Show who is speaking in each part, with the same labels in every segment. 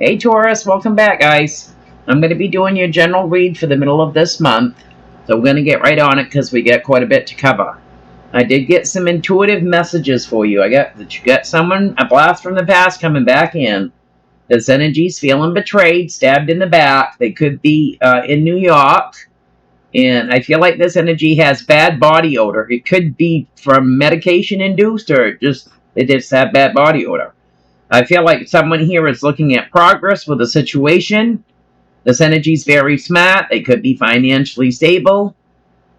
Speaker 1: Hey Taurus, welcome back guys. I'm going to be doing your general read for the middle of this month. So we're going to get right on it because we got quite a bit to cover. I did get some intuitive messages for you. I got that you got someone, a blast from the past coming back in. This energy's feeling betrayed, stabbed in the back. They could be in New York. And I feel like this energy has bad body odor. It could be from medication induced or they just have bad body odor. I feel like someone here is looking at progress with a situation. This energy is very smart. They could be financially stable.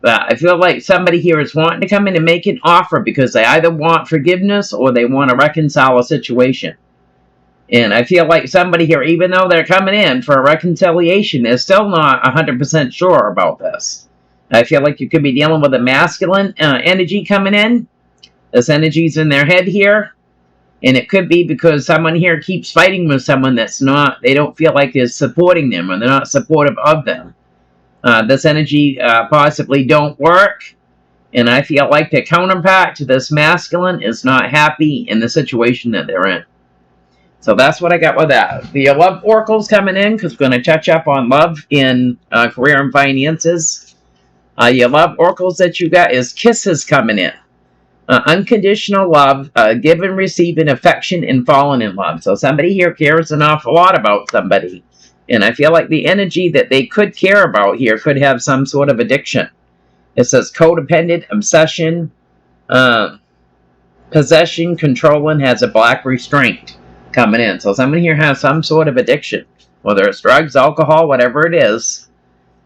Speaker 1: But I feel like somebody here is wanting to come in and make an offer because they either want forgiveness or they want to reconcile a situation. And I feel like somebody here, even though they're coming in for a reconciliation, they're still not 100% sure about this. I feel like you could be dealing with a masculine energy coming in. This energy's in their head here. And it could be because someone here keeps fighting with someone that's not, they don't feel like is supporting them or they're not supportive of them. This energy possibly don't work. And I feel like the counterpart to this masculine is not happy in the situation that they're in. So that's what I got with that. The love oracle's coming in because we're going to touch up on love in career and finances. Your love oracles that you got is kisses coming in. Unconditional love, give and receive in affection and falling in love. So somebody here cares an awful lot about somebody. And I feel like the energy that they could care about here could have some sort of addiction. It says codependent, obsession, possession, controlling, has a black restraint coming in. So somebody here has some sort of addiction, whether it's drugs, alcohol, whatever it is.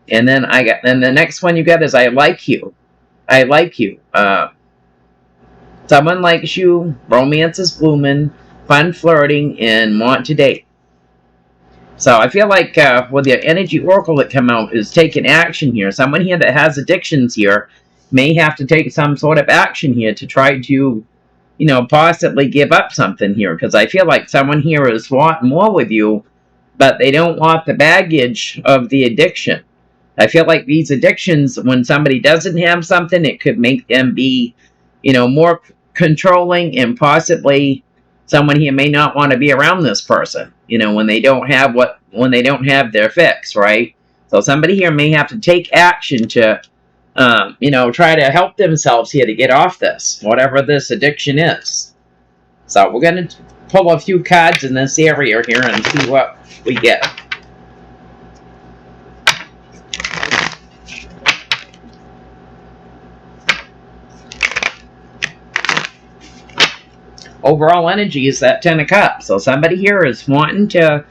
Speaker 1: And then the next one you got is I like you. I like you. Someone likes you, romance is blooming, fun flirting, and want to date. So I feel like with the energy oracle that come out is taking action here. Someone here that has addictions here may have to take some sort of action here to try to, possibly give up something here. Because I feel like someone here is wanting more with you, but they don't want the baggage of the addiction. I feel like these addictions, when somebody doesn't have something, it could make them be more controlling, and possibly someone here may not want to be around this person, when they don't have their fix, right? So somebody here may have to take action to, try to help themselves here to get off this, whatever this addiction is. So we're going to pull a few cards in this area here and see what we get. Overall energy is that 10 of Cups. So somebody here is wanting to,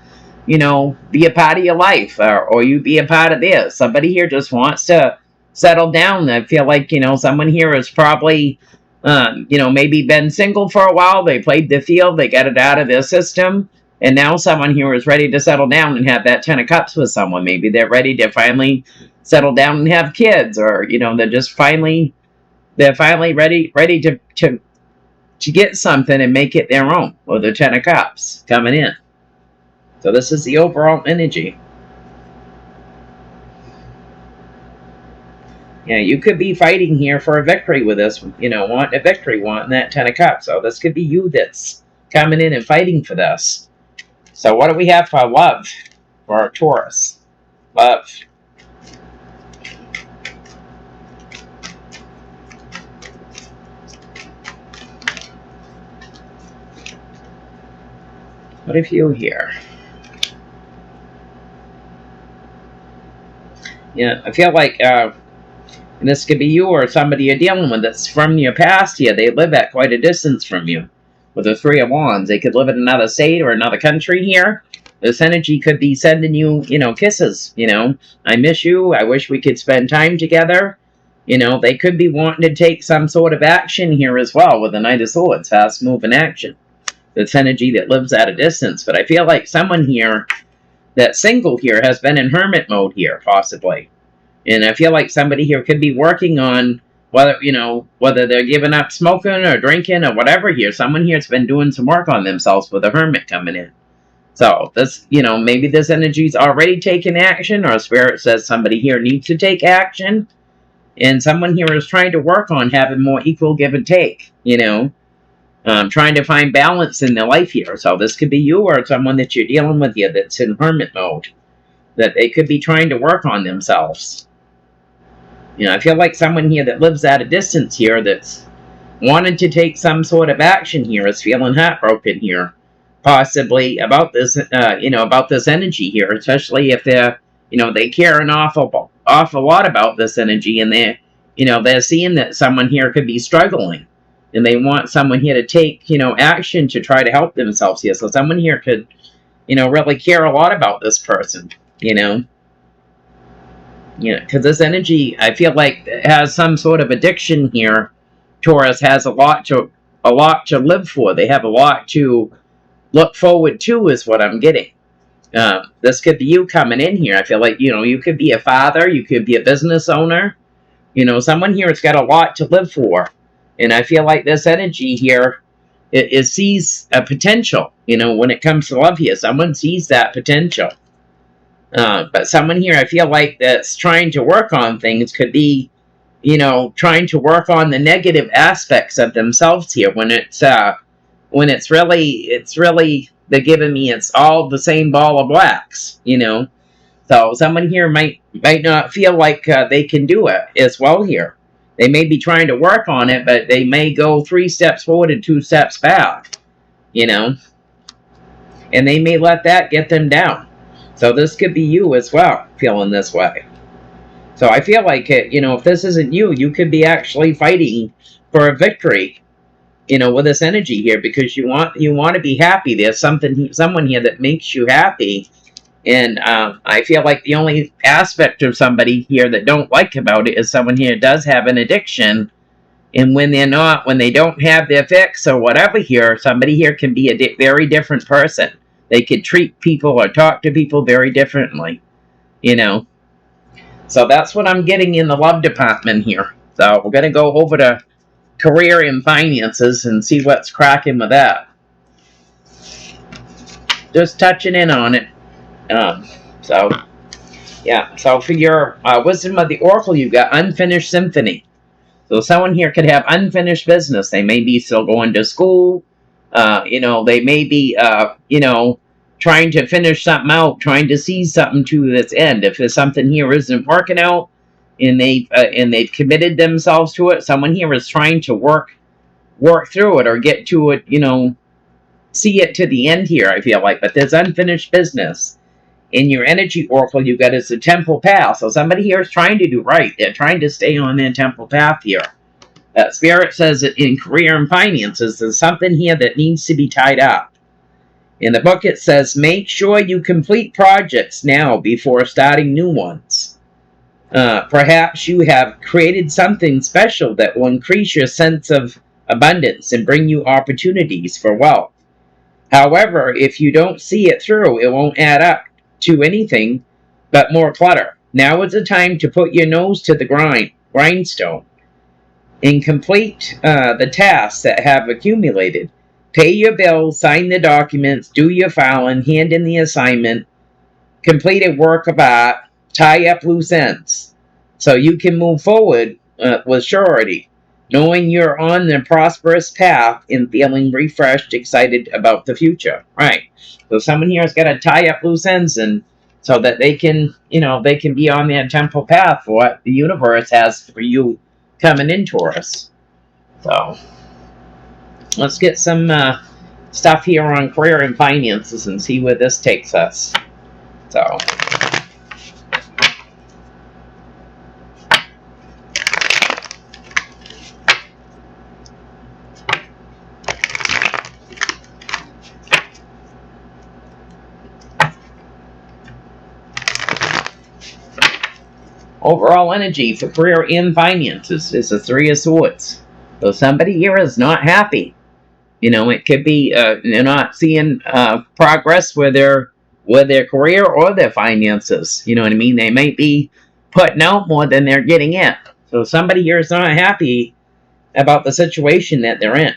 Speaker 1: be a part of your life, or you be a part of theirs. Somebody here just wants to settle down. I feel like, someone here is probably, maybe been single for a while. They played the field. They got it out of their system. And now someone here is ready to settle down and have that 10 of Cups with someone. Maybe they're ready to finally settle down and have kids, or, they're just finally ready to get something and make it their own, with the 10 of Cups coming in. So this is the overall energy. Yeah, you could be fighting here for a victory with this, wanting a victory, wanting that 10 of Cups. So this could be you that's coming in and fighting for this. So what do we have for love for our Taurus? Love. What if you here? Yeah, I feel like this could be you or somebody you're dealing with that's from your past here. They live at quite a distance from you. With the 3 of Wands, they could live in another state or another country here. This energy could be sending you, kisses. I miss you. I wish we could spend time together. They could be wanting to take some sort of action here as well with the Knight of Swords, fast moving action. This energy that lives at a distance. But I feel like someone here that's single here has been in hermit mode here, possibly. And I feel like somebody here could be working on whether they're giving up smoking or drinking or whatever here. Someone here's been doing some work on themselves with a hermit coming in. So this, maybe this energy's already taken action, or Spirit says somebody here needs to take action. And someone here is trying to work on having more equal give and take, Trying to find balance in their life here. So this could be you or someone that you're dealing with here that's in hermit mode. That they could be trying to work on themselves. You know, I feel like someone here that lives at a distance here that's wanted to take some sort of action here is feeling heartbroken here. Possibly about this, about this energy here, especially if they're, they care an awful lot about this energy, and they're seeing that someone here could be struggling, and they want someone here to take, action to try to help themselves here. So someone here could, really care a lot about this person, because this energy, I feel like, has some sort of addiction here. Taurus has a lot to live for. They have a lot to look forward to, is what I'm getting. This could be you coming in here. I feel like, you could be a father, you could be a business owner. Someone here has got a lot to live for. And I feel like this energy here, it sees a potential, when it comes to love here. Someone sees that potential. But someone here, I feel like, that's trying to work on things could be, trying to work on the negative aspects of themselves here. When it's really, they're giving me, it's all the same ball of wax, So someone here might not feel like they can do it as well here. They may be trying to work on it, but they may go 3 steps forward and 2 steps back, and they may let that get them down. So this could be you as well, feeling this way. So I feel like, if this isn't you, you could be actually fighting for a victory, with this energy here, because you want to be happy. There's someone here that makes you happy. And I feel like the only aspect of somebody here that don't like about it is someone here does have an addiction. And when they don't have their fix or whatever here, somebody here can be a very different person. They could treat people or talk to people very differently, So that's what I'm getting in the love department here. So we're going to go over to career and finances and see what's cracking with that. Just touching in on it. So for your wisdom of the oracle, you've got unfinished symphony. So someone here could have unfinished business. They may be still going to school. They may be, trying to finish something out, trying to see something to its end. If there's something here isn't working out, and they've committed themselves to it, someone here is trying to work through it or get to it, see it to the end here, I feel like. But there's unfinished business. In your energy oracle, you've got it's a temple path. So somebody here is trying to do right. They're trying to stay on their temple path here. Spirit says that in career and finances, there's something here that needs to be tied up. In the book, it says, make sure you complete projects now before starting new ones. Perhaps you have created something special that will increase your sense of abundance and bring you opportunities for wealth. However, if you don't see it through, it won't add up to anything but more clutter. Now is the time to put your nose to the grindstone, and complete the tasks that have accumulated. Pay your bills, sign the documents, do your filing, hand in the assignment, complete a work of art, tie up loose ends, so you can move forward with surety, knowing you're on the prosperous path and feeling refreshed, excited about the future. Right. So someone here has got to tie up loose ends, and so that they can, they can be on their temple path for what the universe has for you coming in, Taurus. So let's get some stuff here on career and finances and see where this takes us. So overall energy for career and finances is a 3 of Swords. So somebody here is not happy. It could be they're not seeing progress with their career or their finances. You know what I mean? They might be putting out more than they're getting in. So somebody here is not happy about the situation that they're in.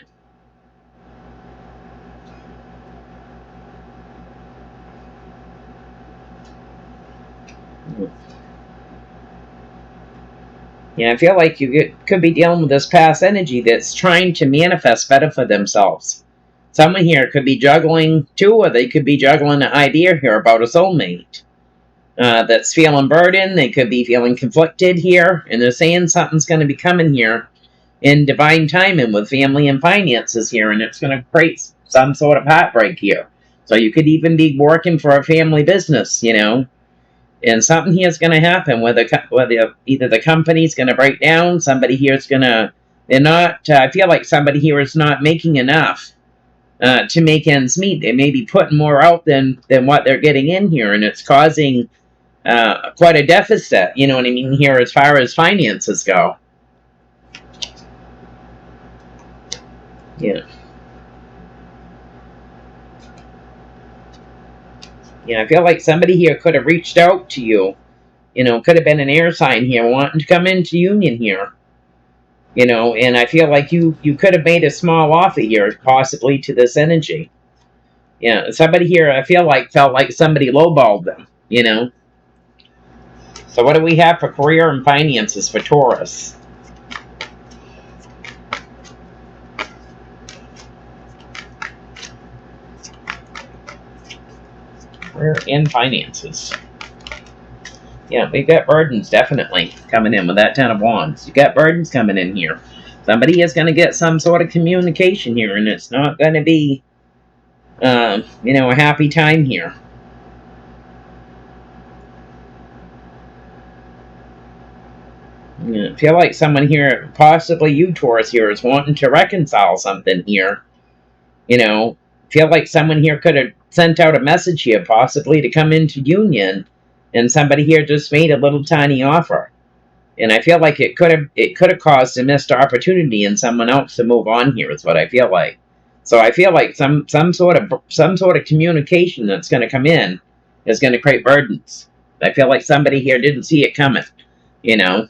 Speaker 1: Yeah, I feel like you could be dealing with this past energy that's trying to manifest better for themselves. Someone here could be juggling too, or they could be juggling an idea here about a soulmate that's feeling burdened. They could be feeling conflicted here, and they're saying something's going to be coming here in divine timing with family and finances here, and it's going to create some sort of heartbreak here. So you could even be working for a family business, you know, and something here is going to happen whether either the company's going to break down, somebody here is going to, they're not, I feel like somebody here is not making enough to make ends meet. They may be putting more out than what they're getting in here, and it's causing quite a deficit, you know what I mean, here as far as finances go. Yeah. Yeah, I feel like somebody here could have reached out to you. You know, could have been an air sign here wanting to come into union here. You know, and I feel like you could have made a small offer here, possibly to this energy. Yeah, somebody here I feel like felt like somebody lowballed them, you know. So what do we have for career and finances for Taurus? Career and finances. Yeah, we've got burdens definitely coming in with that Ten of Wands. You got burdens coming in here. Somebody is going to get some sort of communication here, and it's not going to be, you know, a happy time here. I feel like someone here, possibly you, Taurus, here, is wanting to reconcile something here. You know, feel like someone here could have sent out a message here, possibly to come into union, and somebody here just made a little tiny offer. And I feel like it could have caused a missed opportunity in someone else to move on here, is what I feel like. So I feel like some sort of communication that's going to come in is going to create burdens. I feel like somebody here didn't see it coming, you know.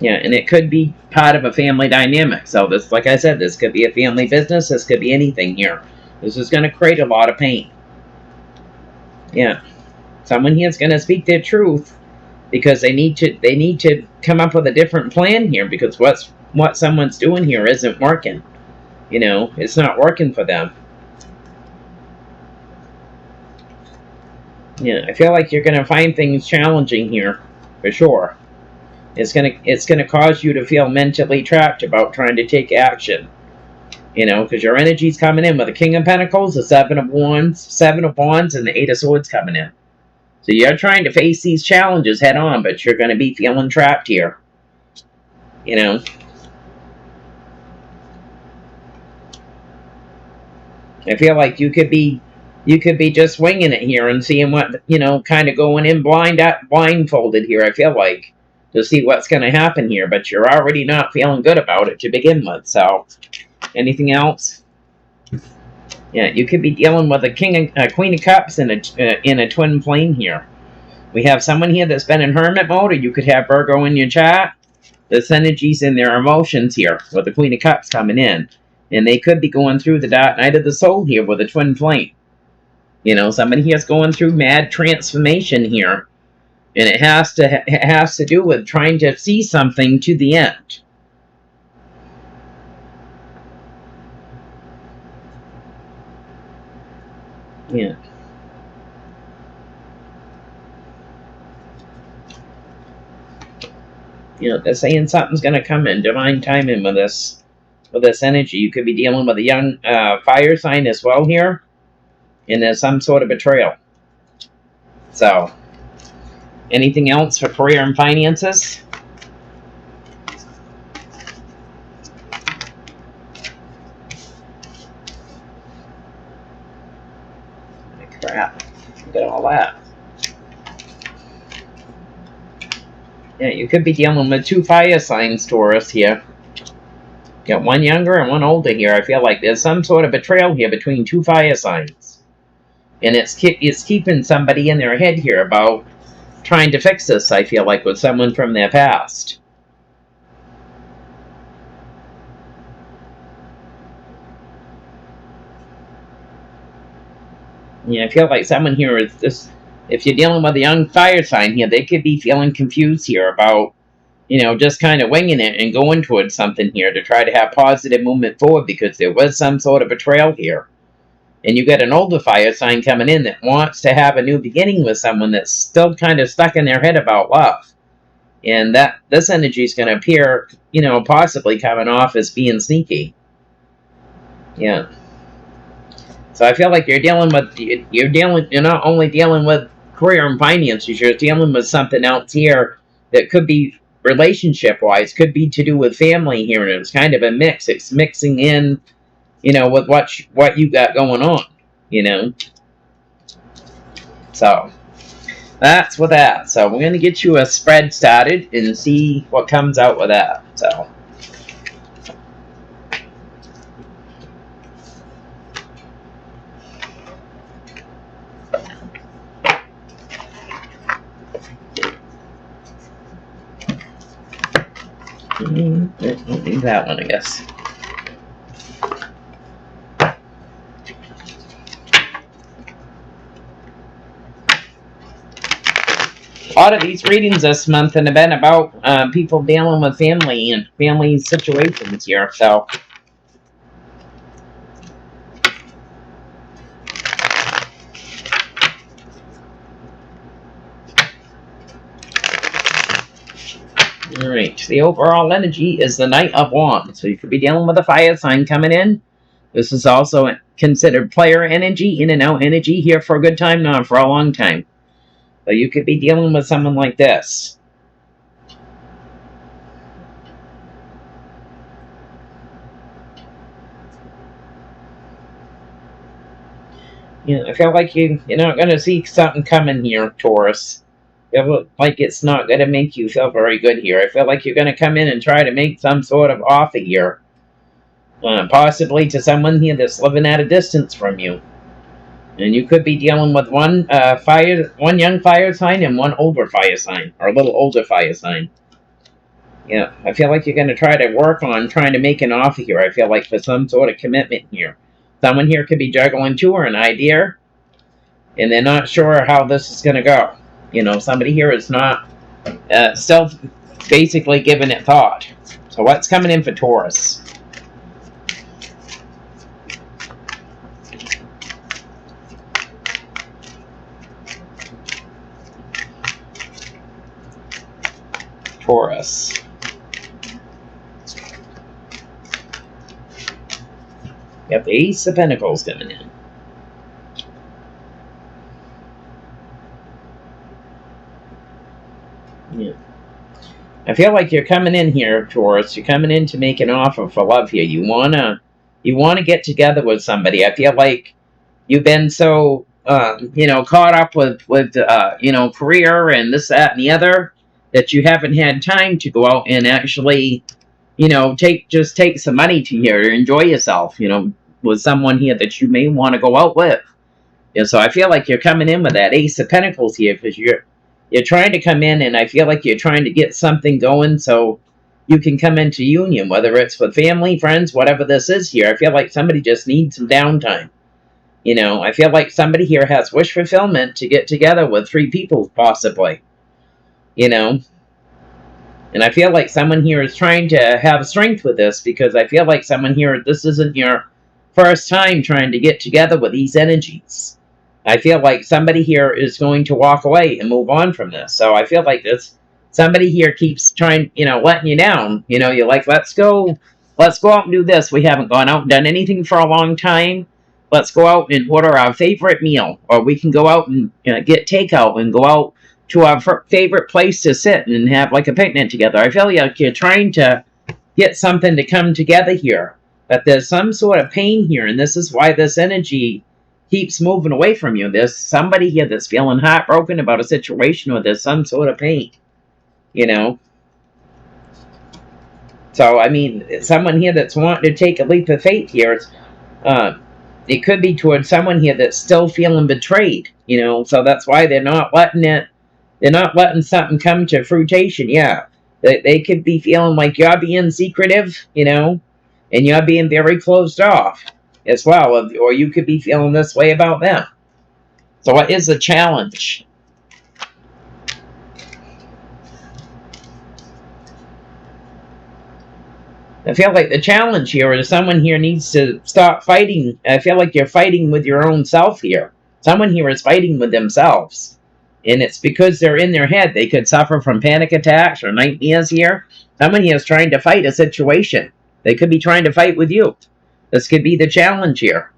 Speaker 1: Yeah, and it could be part of a family dynamic. So this, like I said, this could be a family business. This could be anything here. This is going to create a lot of pain. Yeah, someone here is going to speak their truth because they need to come up with a different plan here, because what someone's doing here isn't working. You know, it's not working for them. Yeah, I feel like you're going to find things challenging here, for sure. It's gonna cause you to feel mentally trapped about trying to take action. You know, because your energy's coming in with the King of Pentacles, the Seven of Wands, and the Eight of Swords coming in. So you're trying to face these challenges head on, but you're going to be feeling trapped here. You know. I feel like you could be just winging it here and seeing what, you know, kind of going in blindfolded here, I feel like, to see what's going to happen here, but you're already not feeling good about it to begin with. So, anything else? Yeah, you could be dealing with a Queen of Cups in a twin flame here. We have someone here that's been in hermit mode, or you could have Virgo in your chart. This energy's in their emotions here with the Queen of Cups coming in, and they could be going through the dark night of the soul here with a twin flame. You know, somebody here's going through mad transformation here. And it has to do with trying to see something to the end. Yeah. You know, they're saying something's going to come in divine timing with this energy. You could be dealing with a young fire sign as well here, and there's some sort of betrayal. So, anything else for career and finances? Crap. Look at all that. Yeah, you could be dealing with two fire signs, Taurus, here. Got one younger and one older here. I feel like there's some sort of betrayal here between two fire signs. And it's keeping somebody in their head here about trying to fix this, I feel like, with someone from their past. Yeah, I feel like someone here is this. If you're dealing with a young fire sign here, they could be feeling confused here about just kind of winging it and going towards something here to try to have positive movement forward, because there was some sort of betrayal here. And you got an older fire sign coming in that wants to have a new beginning with someone that's still kind of stuck in their head about love. And that this energy is going to appear, possibly coming off as being sneaky. Yeah. So I feel like you're not only dealing with career and finances, you're dealing with something else here that could be relationship-wise, could be to do with family here, and it's kind of a mix. It's mixing in, with what you got going on, So that's with that. So we're going to get you a spread started and see what comes out with that. So. Don't need that one, I guess. A lot of these readings this month have been about people dealing with family and family situations here, so. Alright, the overall energy is the Knight of Wands. So you could be dealing with a fire sign coming in. This is also considered player energy, in and out energy, here for a good time, not for a long time. So you could be dealing with someone like this. Yeah, I feel like you're not going to see something coming here, Taurus. I feel like it's not going to make you feel very good here. I feel like you're going to come in and try to make some sort of offer here. Possibly to someone here that's living at a distance from you. And you could be dealing with one young fire sign and one older fire sign. Or a little older fire sign. Yeah, I feel like you're going to try to work on trying to make an offer here. I feel like for some sort of commitment here. Someone here could be juggling two or an idea. And they're not sure how this is going to go. Somebody here is not still basically giving it thought. So what's coming in for Taurus? Taurus. You have the Ace of Pentacles coming in. Yeah. I feel like you're coming in here, Taurus. You're coming in to make an offer for love here. You wanna get together with somebody. I feel like you've been so caught up with career and this, that, and the other, that you haven't had time to go out and actually, take some money to here to enjoy yourself, with someone here that you may want to go out with. And so I feel like you're coming in with that Ace of Pentacles here, because you're trying to come in, and I feel like you're trying to get something going so you can come into union, whether it's with family, friends, whatever this is here. I feel like somebody just needs some downtime. I feel like somebody here has wish fulfillment to get together with 3 people, possibly. And I feel like someone here is trying to have strength with this, because I feel like someone here, this isn't your first time trying to get together with these energies. I feel like somebody here is going to walk away and move on from this. So I feel like somebody here keeps trying, letting you down. You're like, let's go out and do this. We haven't gone out and done anything for a long time. Let's go out and order our favorite meal. Or we can go out and get takeout and go out to our favorite place to sit and have like a picnic together. I feel like you're trying to get something to come together here. But there's some sort of pain here, and this is why this energy keeps moving away from you. There's somebody here that's feeling heartbroken about a situation, or there's some sort of pain, So, I mean, someone here that's wanting to take a leap of faith here, it could be towards someone here that's still feeling betrayed, so that's why they're not letting something come to fruition. Yeah, they could be feeling like you're being secretive, and you're being very closed off as well, or you could be feeling this way about them. So what is the challenge? I feel like the challenge here is someone here needs to stop fighting. I feel like you're fighting with your own self here. Someone here is fighting with themselves. And it's because they're in their head. They could suffer from panic attacks or nightmares here. Someone here is trying to fight a situation. They could be trying to fight with you. This could be the challenge here.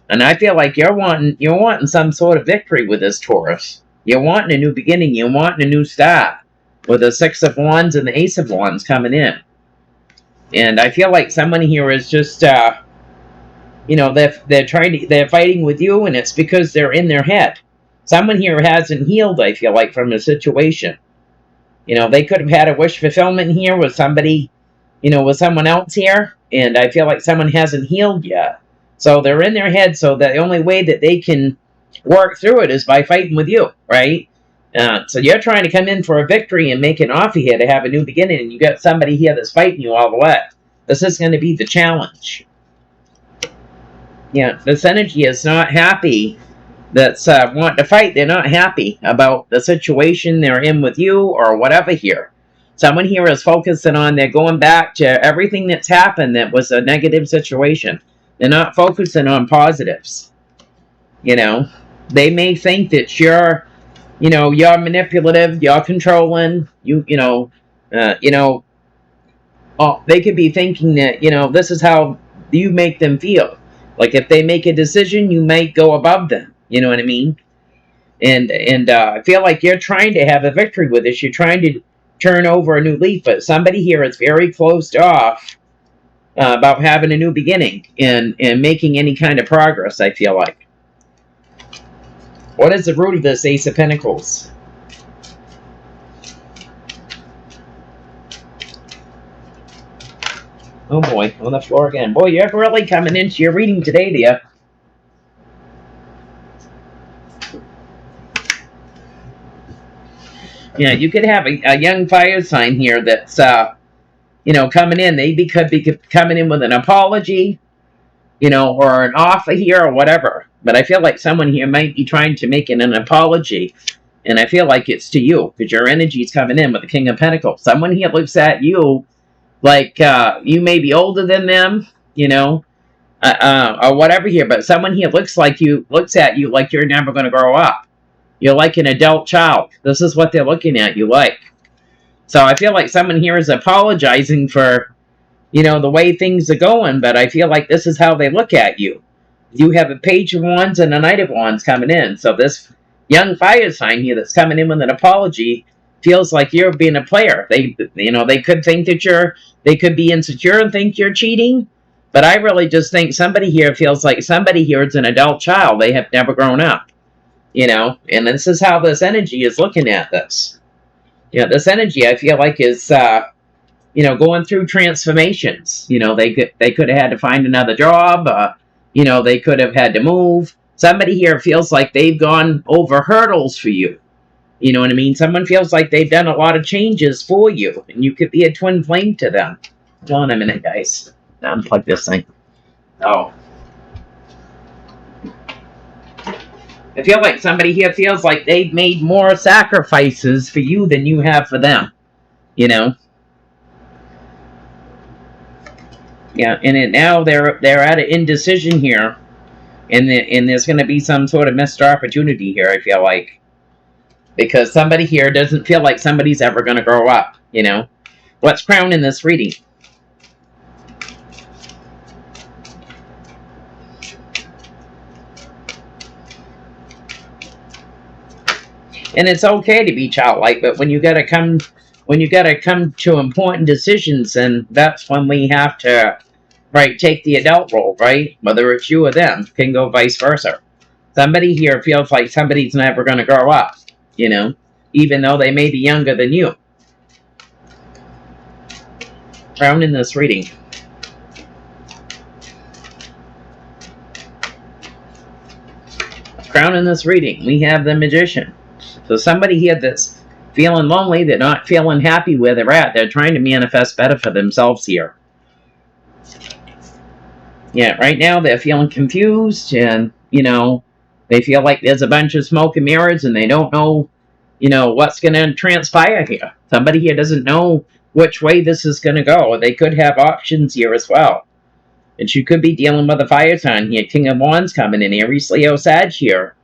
Speaker 1: And I feel like you're wanting some sort of victory with this Taurus. You're wanting a new beginning. You're wanting a new start. With the Six of Wands and the Ace of Wands coming in. And I feel like someone here is just, they're fighting with you, and it's because they're in their head. Someone here hasn't healed, I feel like, from a situation. They could have had a wish fulfillment here with somebody, with someone else here, and I feel like someone hasn't healed yet. So they're in their head, so the only way that they can work through it is by fighting with you, right? So you're trying to come in for a victory and make an offer here to have a new beginning, and you got somebody here that's fighting you all the way. This is going to be the challenge. Yeah, this energy is not happy. That's wanting to fight. They're not happy about the situation they're in with you or whatever here. Someone here is focusing on, they're going back to everything that's happened that was a negative situation. They're not focusing on positives. They may think that you're manipulative, you're controlling, they could be thinking that, this is how you make them feel. Like if they make a decision, you might go above them. You know what I mean? And I feel like you're trying to have a victory with this. You're trying to turn over a new leaf, but somebody here is very closed off about having a new beginning and making any kind of progress, I feel like. What is the root of this Ace of Pentacles? Oh boy, on the floor again. Boy, you're really coming into your reading today, dear. Yeah, you could have a young fire sign here that's, coming in. They could be coming in with an apology, or an offer here or whatever. But I feel like someone here might be trying to make an apology. And I feel like it's to you, because your energy is coming in with the King of Pentacles. Someone here looks at you like you may be older than them, or whatever here. But someone here looks at you like you're never going to grow up. You're like an adult child. This is what they're looking at you like. So I feel like someone here is apologizing for, the way things are going. But I feel like this is how they look at you. You have a Page of Wands and a Knight of Wands coming in. So this young fire sign here that's coming in with an apology feels like you're being a player. They could think that they could be insecure and think you're cheating. But I really just think somebody here feels like somebody here is an adult child. They have never grown up. And this is how this energy is looking at this. This energy I feel like is, going through transformations. They could have had to find another job. They could have had to move. Somebody here feels like they've gone over hurdles for you. You know what I mean? Someone feels like they've done a lot of changes for you, and you could be a twin flame to them. Hold on a minute, guys. Unplug this thing. Oh. I feel like somebody here feels like they've made more sacrifices for you than you have for them. Yeah, and now they're at an indecision here, and there's going to be some sort of missed opportunity here, I feel like. Because somebody here doesn't feel like somebody's ever going to grow up, What's crowned in this reading? And it's okay to be childlike, but when you gotta come to important decisions, and that's when we have to, take the adult role, right? Whether it's you or them, can go vice versa. Somebody here feels like somebody's never going to grow up, even though they may be younger than you. Crown in this reading. Crown in this reading, we have the Magician. So somebody here that's feeling lonely, they're not feeling happy where they're at. They're trying to manifest better for themselves here. Yeah, right now they're feeling confused, and, they feel like there's a bunch of smoke and mirrors, and they don't know, what's going to transpire here. Somebody here doesn't know which way this is going to go. They could have options here as well. And you could be dealing with a fire sign here. King of Wands coming in. Aries, Leo, Sag here.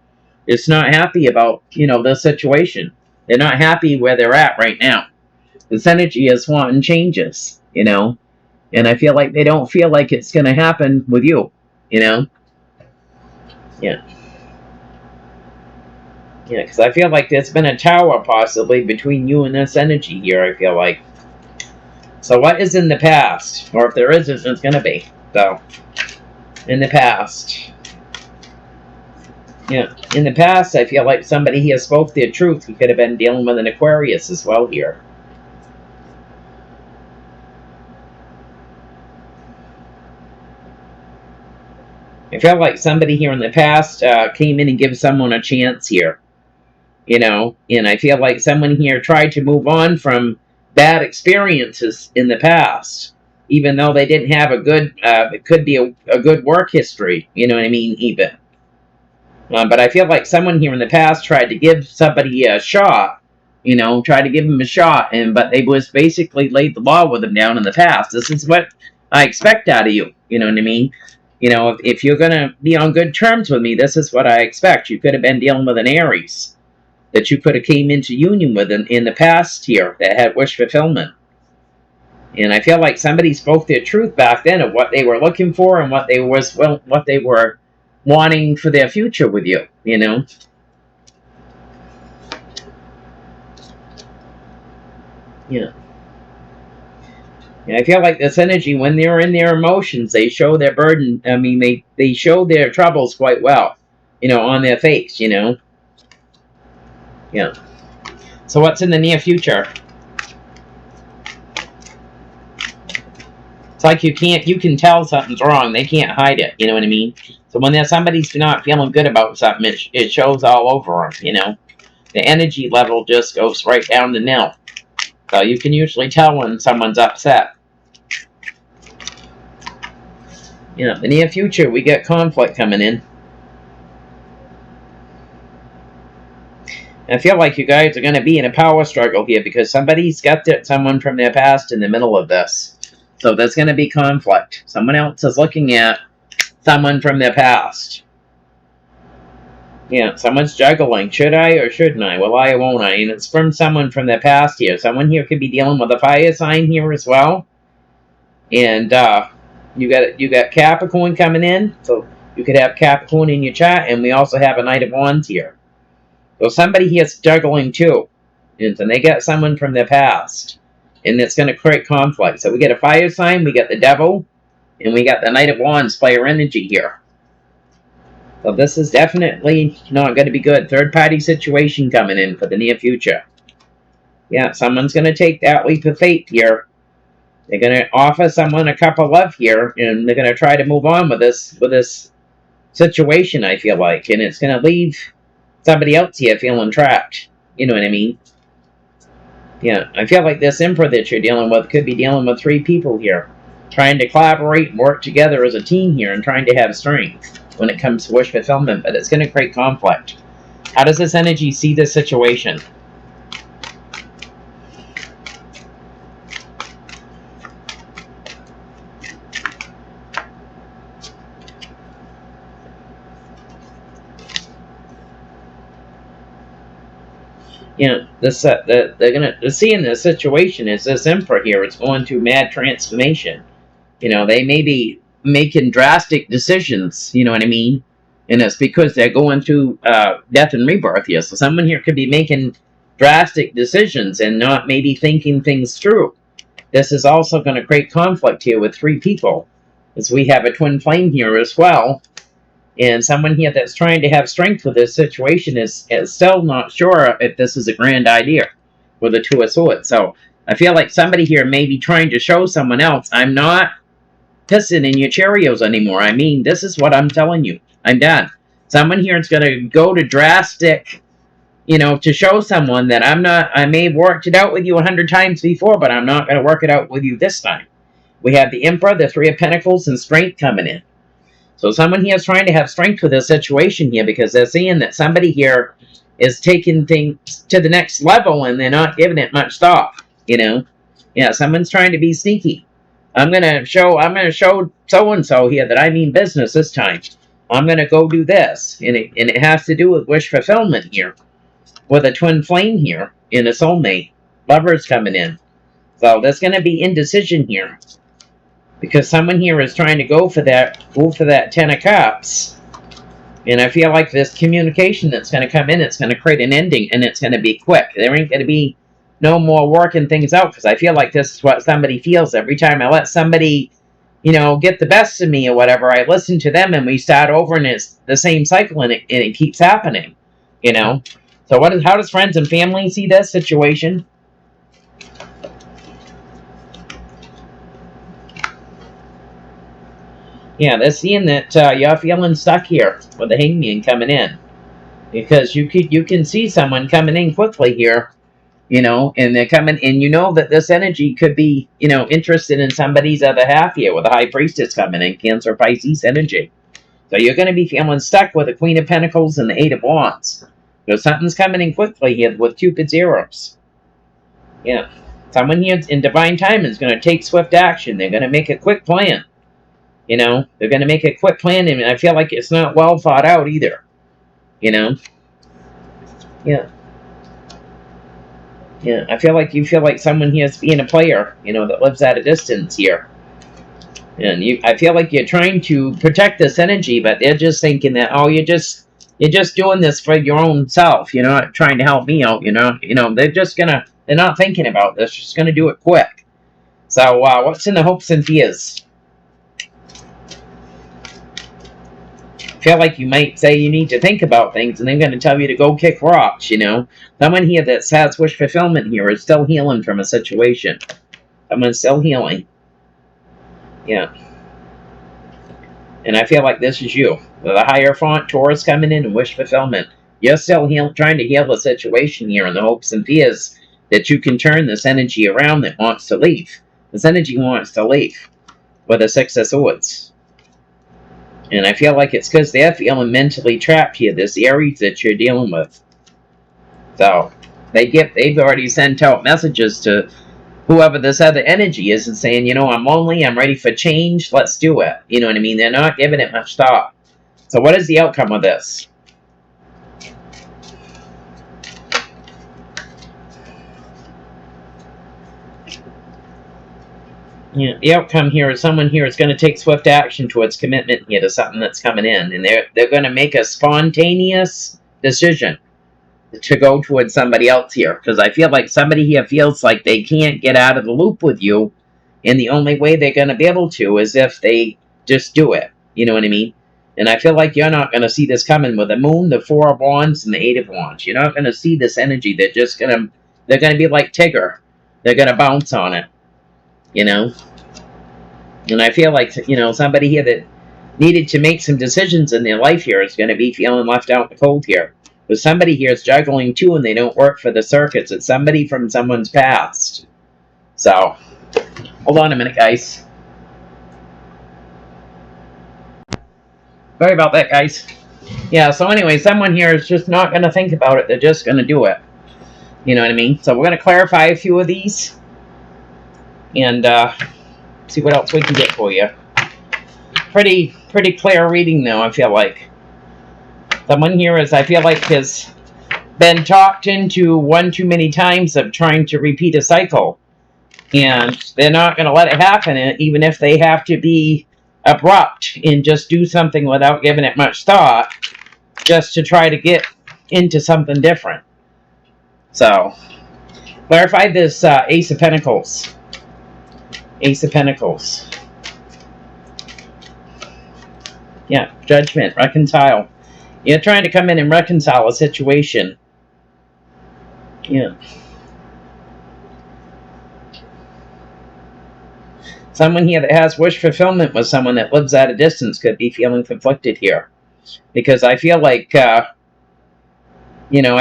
Speaker 1: It's not happy about, the situation. They're not happy where they're at right now. This energy is wanting changes, And I feel like they don't feel like it's going to happen with you, Yeah. Yeah, because I feel like there's been a tower possibly between you and this energy here, I feel like. So what is in the past? Or if there isn't, it's going to be. So, in the past. In the past, I feel like somebody here spoke their truth. You could have been dealing with an Aquarius as well here. I feel like somebody here in the past came in and gave someone a chance here. And I feel like someone here tried to move on from bad experiences in the past. Even though they didn't have a good, it could be a good work history, you know what I mean, even. But I feel like someone here in the past tried to give somebody a shot, tried to give them a shot, but they was basically laid the law with them down in the past. This is what I expect out of you, you know what I mean? If you're going to be on good terms with me, this is what I expect. You could have been dealing with an Aries that you could have came into union with in the past here that had wish fulfillment. And I feel like somebody spoke their truth back then of what they were looking for and what they were wanting for their future with you, Yeah. And I feel like this energy, when they're in their emotions, they show their burden. I mean, they show their troubles quite well, on their face, Yeah. So what's in the near future? It's like you can tell something's wrong. They can't hide it, you know what I mean? So when somebody's not feeling good about something, it shows all over them, The energy level just goes right down to nil. So you can usually tell when someone's upset. The near future, we get conflict coming in. I feel like you guys are going to be in a power struggle here because somebody's got someone from their past in the middle of this. So there's going to be conflict. Someone else is looking at someone from their past. Someone's juggling. Should I or shouldn't I? Will I or won't I? And it's from someone from their past here. Someone here could be dealing with a fire sign here as well. And you got Capricorn coming in. So you could have Capricorn in your chart. And we also have a Knight of Wands here. So somebody here's juggling too. And they got someone from their past. And it's going to create conflict. So we get a fire sign. We got the Devil. And we got the Knight of Wands player energy here. So this is definitely not going to be good. Third-party situation coming in for the near future. Someone's going to take that leap of faith here. They're going to offer someone a cup of love here, and they're going to try to move on with this situation, I feel like. And it's going to leave somebody else here feeling trapped. You know what I mean? I feel like this Emperor that you're dealing with could be dealing with 3 people here. Trying to collaborate and work together as a team here and trying to have strength when it comes to wish fulfillment, but it's going to create conflict. How does this energy see this situation? They're seeing this situation as this Emperor here. It's going through mad transformation. They may be making drastic decisions, you know what I mean? And it's because they're going through death and rebirth here. So someone here could be making drastic decisions and not maybe thinking things through. This is also going to create conflict here with 3 people, as we have a twin flame here as well. And someone here that's trying to have strength with this situation is still not sure if this is a grand idea with the 2 of Swords. So I feel like somebody here may be trying to show someone else, I'm not pissing in your Cheerios anymore. I mean, this is what I'm telling you. I'm done. Someone here is going to go to drastic, to show someone that I may have worked it out with you 100 times before, but I'm not going to work it out with you this time. We have the Emperor, the 3 of Pentacles, and strength coming in. So someone here is trying to have strength with this situation here because they're seeing that somebody here is taking things to the next level and they're not giving it much thought, Yeah, someone's trying to be sneaky. I'm gonna show so and so here that I mean business this time. I'm gonna go do this, and it has to do with wish fulfillment here, with a twin flame here in a soulmate. Lovers coming in. So there's gonna be indecision here. Because someone here is trying to go for that Ten of Cups. And I feel like this communication that's going to come in, it's going to create an ending, and it's going to be quick. There ain't going to be no more working things out, because I feel like this is what somebody feels every time I let somebody, get the best of me or whatever. I listen to them, and we start over, and it's the same cycle, and it keeps happening, So how does friends and family see this situation? Yeah, they're seeing that you're feeling stuck here with the hangman coming in, because you can see someone coming in quickly here, and they're coming, and that this energy could be, interested in somebody's other half here with the High Priestess coming in, Cancer Pisces energy. So you're going to be feeling stuck with the Queen of Pentacles and the Eight of Wands. So something's coming in quickly here with Cupid's arrows. Yeah, someone here in divine time is going to take swift action. They're going to make a quick plan. They're going to make a quick plan, and I feel like it's not well thought out either. Yeah. Yeah, I feel like you feel like someone here is being a player, that lives at a distance here. And I feel like you're trying to protect this energy, but they're just thinking that, oh, you're just doing this for your own self. You're not trying to help me out, they're not thinking about this, just gonna do it quick. So, what's in the hopes and fears? Feel like you might say you need to think about things, and they're going to tell you to go kick rocks, Someone here that has wish fulfillment here is still healing from a situation. Someone's still healing. Yeah. And I feel like this is you. With a higher font, Taurus coming in and wish fulfillment. You're still trying to heal the situation here in the hopes and fears that you can turn this energy around that wants to leave. This energy wants to leave. With a Six of Swords. And I feel like it's because they're feeling mentally trapped here, this Aries that you're dealing with. So, they've already sent out messages to whoever this other energy is and saying, I'm lonely, I'm ready for change, let's do it. You know what I mean? They're not giving it much thought. So what is the outcome of this? Yeah, the outcome here is someone here is going to take swift action towards commitment here to something that's coming in. And they're going to make a spontaneous decision to go towards somebody else here. Because I feel like somebody here feels like they can't get out of the loop with you. And the only way they're going to be able to is if they just do it. You know what I mean? And I feel like you're not going to see this coming with the Moon, the Four of Wands, and the Eight of Wands. You're not going to see this energy. They're going to be like Tigger. They're going to bounce on it. And I feel like, somebody here that needed to make some decisions in their life here is going to be feeling left out in the cold here. But somebody here is juggling too, and they don't work for the circuits. It's somebody from someone's past. So, hold on a minute, guys. Sorry about that, guys. Yeah, so anyway, someone here is just not going to think about it. They're just going to do it. You know what I mean? So we're going to clarify a few of these. And see what else we can get for you. Pretty clear reading, though, I feel like. Someone here I feel like, has been talked into one too many times of trying to repeat a cycle. And they're not going to let it happen, even if they have to be abrupt and just do something without giving it much thought, just to try to get into something different. So, clarify this Ace of Pentacles. Ace of Pentacles. Yeah, Judgment, reconcile. You're trying to come in and reconcile a situation. Yeah. Someone here that has wish fulfillment with someone that lives at a distance could be feeling conflicted here. Because I feel like, I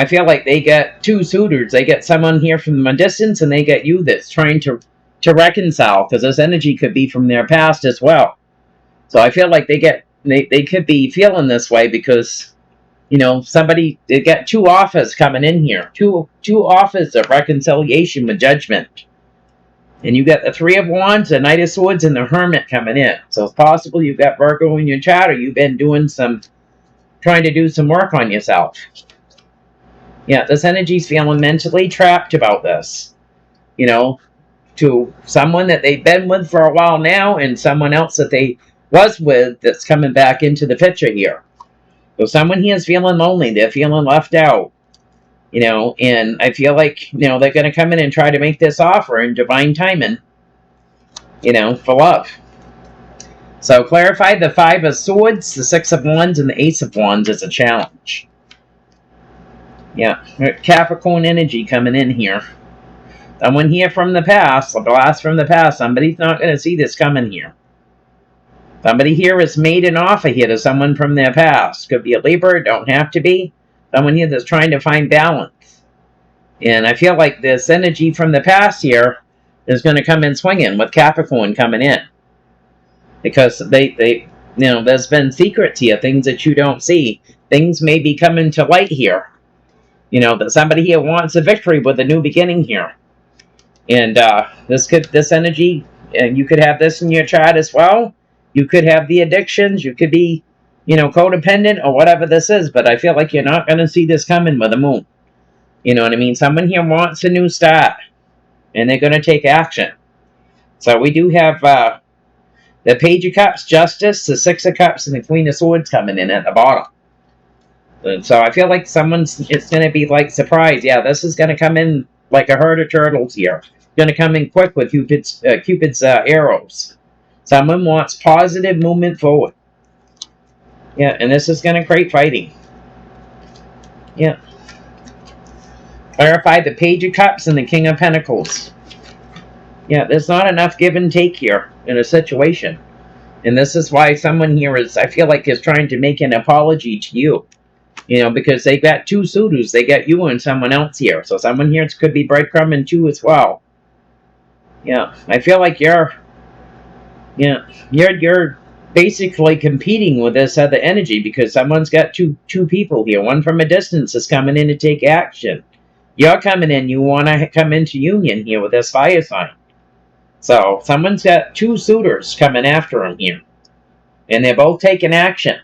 Speaker 1: feel like they get two suitors. They get someone here from a distance, and they get you that's trying to reconcile, because this energy could be from their past as well. So I feel like they could be feeling this way because, they get two offers coming in here. Two offers of reconciliation with Judgment. And you got the Three of Wands, the Knight of Swords, and the Hermit coming in. So it's possible you've got Virgo in your chart, or you've been trying to do some work on yourself. Yeah, this energy's feeling mentally trapped about this. You know, to someone that they've been with for a while now, and someone else that they was with that's coming back into the picture here. So someone here is feeling lonely. They're feeling left out. You know, and I feel like, you know, they're going to come in and try to make this offer in divine timing, you know, for love. So clarify the Five of Swords, the Six of Wands, and the Ace of Wands as a challenge. Yeah, Capricorn energy coming in here. Someone here from the past, a blast from the past. Somebody's not going to see this coming here. Somebody here has made an offer here to someone from their past. Could be a Libra, don't have to be. Someone here that's trying to find balance. And I feel like this energy from the past here is going to come in swinging with Capricorn coming in. Because you know, there's been secrets here, things that you don't see. Things may be coming to light here. You know, that somebody here wants a victory with a new beginning here. And this energy, and you could have this in your chart as well. You could have the addictions, you could be, you know, codependent or whatever this is, but I feel like you're not going to see this coming with the moon. You know what I mean? Someone here wants a new start, and they're going to take action. So we do have the Page of Cups, Justice, the Six of Cups, and the Queen of Swords coming in at the bottom. And so I feel like it's going to be like surprise. Yeah, this is going to come in like a herd of turtles here. Going to come in quick with Cupid's arrows. Someone wants positive movement forward. Yeah, and this is going to create fighting. Yeah. Clarify the Page of Cups and the King of Pentacles. Yeah, there's not enough give and take here in a situation. And this is why someone here is, I feel like, is trying to make an apology to you. You know, because they got two suitors. They got you and someone else here. So someone here could be breadcrumbing too as well. Yeah, I feel like you're basically competing with this other energy, because someone's got two people here. One from a distance is coming in to take action. You're coming in, you want to come into union here with this fire sign. So someone's got two suitors coming after him here. And they're both taking action.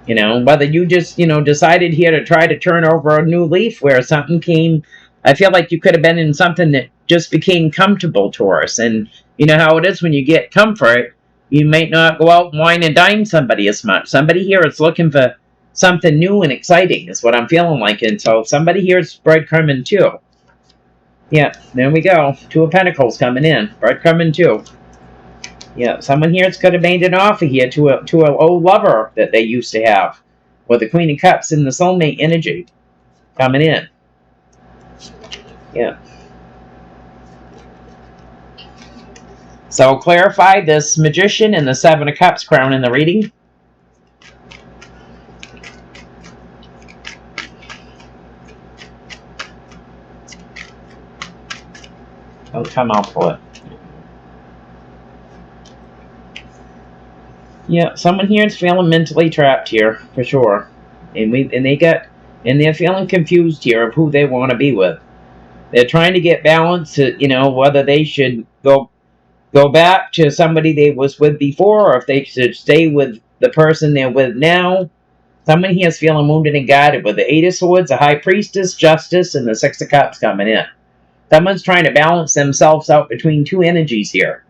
Speaker 1: You know, whether you just, you know, decided here to try to turn over a new leaf where something came, I feel like you could have been in something that just became comfortable, Taurus. And you know how it is when you get comfort, you might not go out and wine and dine somebody as much. Somebody here is looking for something new and exciting is what I'm feeling like. And so somebody here is breadcrumbing too. Yeah, there we go. Two of Pentacles coming in. Breadcrumbing too. Yeah, someone here could have made an offer here to an old lover that they used to have. With the Queen of Cups and the soulmate energy coming in. Yeah. So clarify this Magician and the Seven of Cups crown in the reading. Oh, come out for it. Yeah, someone here is feeling mentally trapped here for sure, and they're feeling confused here of who they want to be with. They're trying to get balance to, you know, whether they should go back to somebody they was with before, or if they should stay with the person they're with now. Someone here is feeling wounded and guided with the Eight of Swords, the High Priestess, Justice, and the Six of Cups coming in. Someone's trying to balance themselves out between two energies here.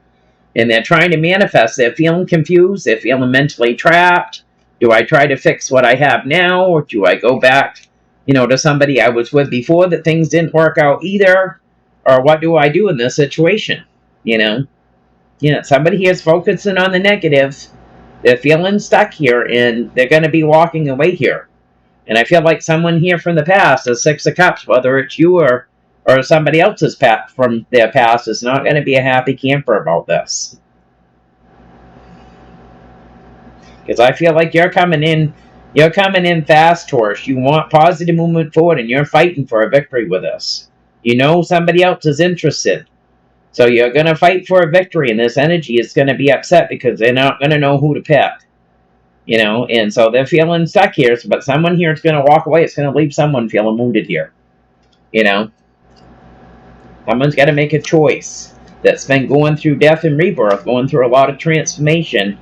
Speaker 1: And they're trying to manifest. They're feeling confused. They're feeling mentally trapped. Do I try to fix what I have now? Or do I go back, you know, to somebody I was with before that things didn't work out either? Or what do I do in this situation? You know? Yeah, somebody here is focusing on the negatives. They're feeling stuck here, and they're going to be walking away here. And I feel like someone here from the past, the Six of Cups, whether it's you or somebody else's from their past, is not going to be a happy camper about this. Because I feel like you're coming in fast, Taurus. You want positive movement forward, and you're fighting for a victory with this. You know somebody else is interested. So you're going to fight for a victory, and this energy is going to be upset because they're not going to know who to pick. You know, and so they're feeling stuck here, but someone here is going to walk away. It's going to leave someone feeling wounded here. You know? Someone's got to make a choice. that's been going through death and rebirth, going through a lot of transformation.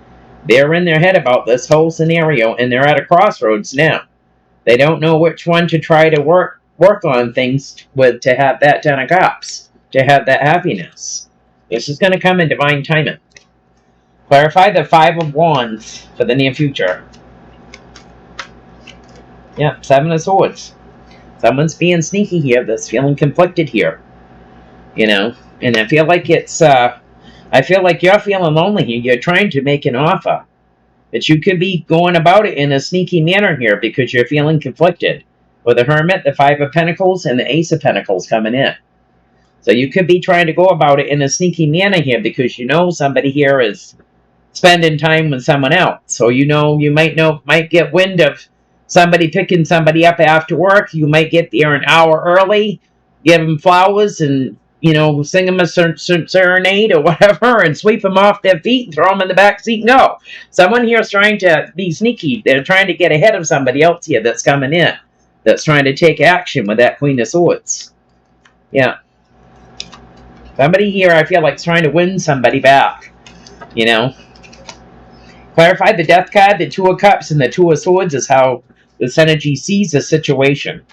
Speaker 1: They're in their head about this whole scenario, and they're at a crossroads now. They don't know which one to try to work on things with to have that 10 of Cups, to have that happiness. This is going to come in divine timing. Clarify the 5 of Wands for the near future. Yeah, 7 of Swords. Someone's being sneaky here that's feeling conflicted here. You know, and I feel like it's, I feel like you're feeling lonely here. You're trying to make an offer. But you could be going about it in a sneaky manner here because you're feeling conflicted. With the Hermit, the 5 of Pentacles, and the Ace of Pentacles coming in. So you could be trying to go about it in a sneaky manner here because you know somebody here is spending time with someone else. So you know you might get wind of somebody picking somebody up after work. You might get there an hour early, give them flowers, and you know, sing them a serenade or whatever, and sweep them off their feet and throw them in the back seat. No. Someone here is trying to be sneaky. They're trying to get ahead of somebody else here that's coming in, that's trying to take action with that Queen of Swords. Yeah. Somebody here, I feel like, is trying to win somebody back. You know? Clarify the Death card, the 2 of Cups, and the 2 of Swords is how this energy sees the situation.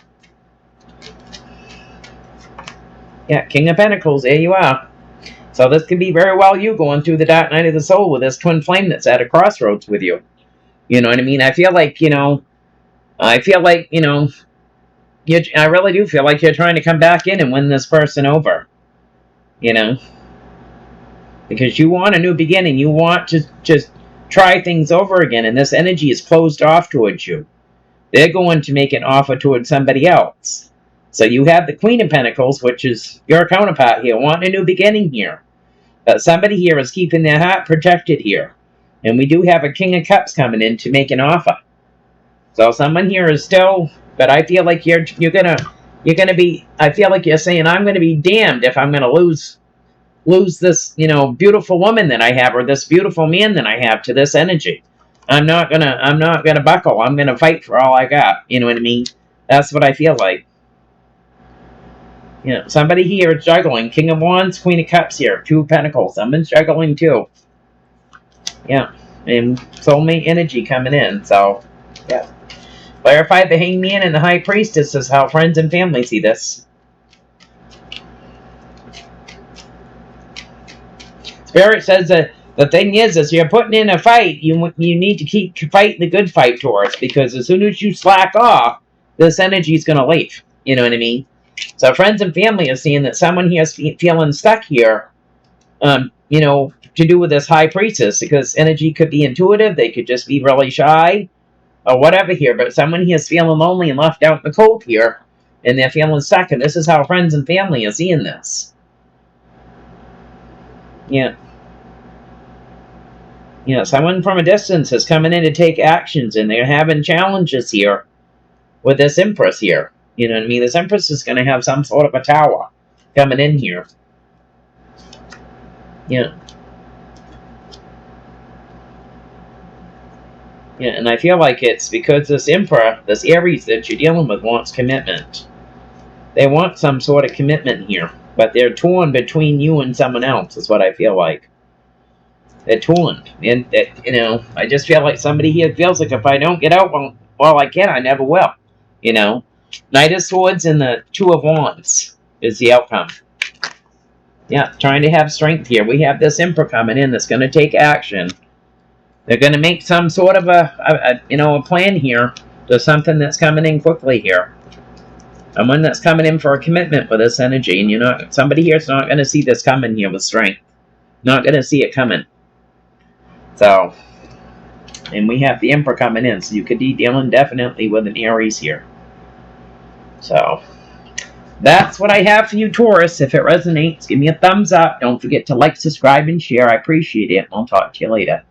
Speaker 1: Yeah, King of Pentacles, there you are. So this could be very well you going through the dark night of the soul with this twin flame that's at a crossroads with you. You know what I mean? I feel like, you know, I really do feel like you're trying to come back in and win this person over. You know? Because you want a new beginning. You want to just try things over again, and this energy is closed off towards you. They're going to make an offer towards somebody else. So you have the Queen of Pentacles, which is your counterpart here, wanting a new beginning here. But somebody here is keeping their heart protected here. And we do have a King of Cups coming in to make an offer. So someone here is still, but I feel like you're gonna be, I feel like you're saying, I'm gonna be damned if I'm gonna lose this, you know, beautiful woman that I have, or this beautiful man that I have to this energy. I'm not gonna buckle. I'm gonna fight for all I got. You know what I mean? That's what I feel like. You know, somebody here is juggling. King of Wands, Queen of Cups here. 2 of Pentacles. Someone's juggling too. Yeah. And soulmate energy coming in. So, yeah. Clarify the Hangman and the High Priestess is how friends and family see this. Spirit says that the thing is you're putting in a fight, you need to keep fighting the good fight, Taurus, because as soon as you slack off, this energy is going to leave. You know what I mean? So friends and family are seeing that someone here is feeling stuck here, you know, to do with this High Priestess, because energy could be intuitive, they could just be really shy, or whatever here, but someone here is feeling lonely and left out in the cold here, and they're feeling stuck, and this is how friends and family are seeing this. Yeah. You know, someone from a distance is coming in to take actions, and they're having challenges here with this Empress here. You know what I mean? This Empress is going to have some sort of a tower coming in here. Yeah. Yeah, and I feel like it's because this Emperor, this Aries that you're dealing with, wants commitment. They want some sort of commitment here, but they're torn between you and someone else, is what I feel like. They're torn. And, you know, I just feel like somebody here feels like if I don't get out while I can, I never will. You know? Knight of Swords and the 2 of Wands is the outcome. Yeah, trying to have strength here. We have this Emperor coming in that's going to take action. They're going to make some sort of a plan here to something that's coming in quickly here. Someone that's coming in for a commitment with this energy. And somebody here's not going to see this coming here with strength. Not going to see it coming. So, and we have the Emperor coming in. So you could be dealing definitely with an Aries here. So, that's what I have for you, Taurus. If it resonates, give me a thumbs up. Don't forget to like, subscribe, and share. I appreciate it. I'll talk to you later.